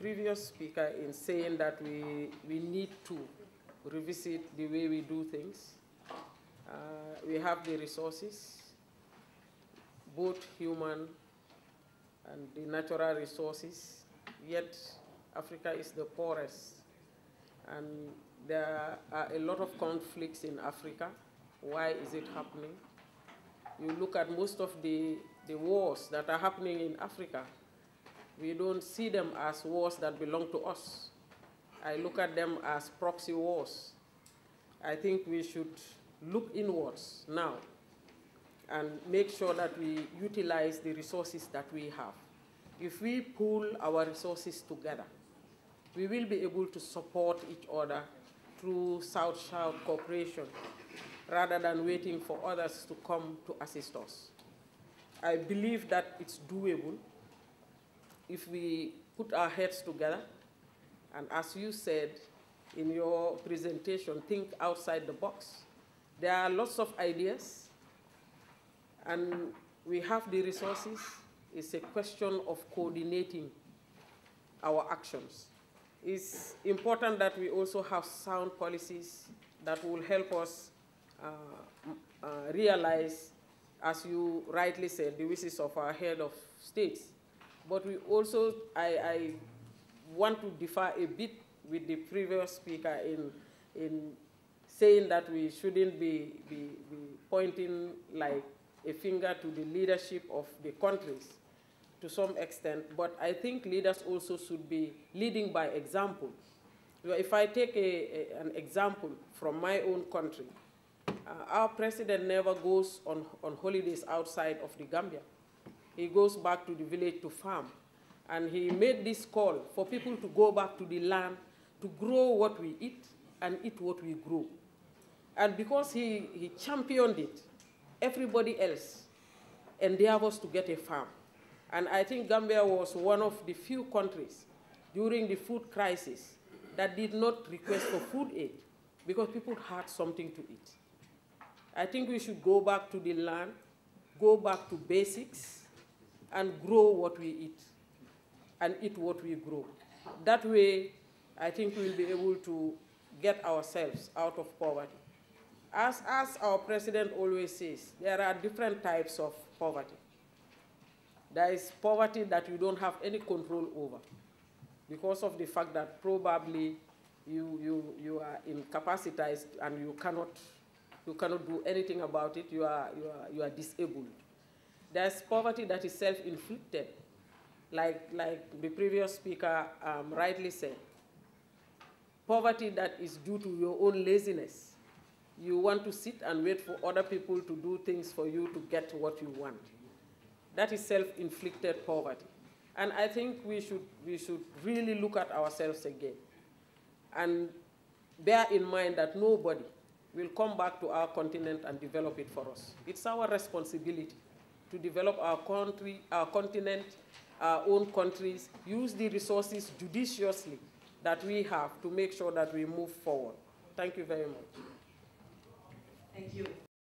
previous speaker in saying that we need to revisit the way we do things. We have the resources, both human and the natural resources, yet Africa is the poorest. And there are a lot of conflicts in Africa. Why is it happening? You look at most of the wars that are happening in Africa, we don't see them as wars that belong to us. I look at them as proxy wars. I think we should look inwards now and make sure that we utilize the resources that we have. If we pool our resources together, we will be able to support each other through South-South cooperation rather than waiting for others to come to assist us. I believe that it's doable if we put our heads together, and as you said in your presentation, think outside the box. There are lots of ideas, and we have the resources. It's a question of coordinating our actions. It's important that we also have sound policies that will help us realize, as you rightly said, the wishes of our head of states. But we also, I want to differ a bit with the previous speaker in saying that we shouldn't be pointing like a finger to the leadership of the countries to some extent, but I think leaders also should be leading by example. If I take an example from my own country, our president never goes on holidays outside of the Gambia. He goes back to the village to farm. And he made this call for people to go back to the land to grow what we eat and eat what we grow. And because he championed it, everybody else endeavors to get a farm. And I think Gambia was one of the few countries during the food crisis that did not request for food aid because people had something to eat. I think we should go back to the land, go back to basics, and grow what we eat and eat what we grow. That way, I think we'll be able to get ourselves out of poverty. As our president always says, there are different types of poverty. There is poverty that you don't have any control over because of the fact that probably you are incapacitated and you cannot do anything about it. You are disabled. There's poverty that is self-inflicted, like the previous speaker rightly said. Poverty that is due to your own laziness. You want to sit and wait for other people to do things for you to get what you want. That is self-inflicted poverty. And I think we should really look at ourselves again and bear in mind that nobody will come back to our continent and develop it for us. It's our responsibility to develop our country, our continent, our own countries, use the resources judiciously that we have to make sure that we move forward. Thank you very much. Thank you.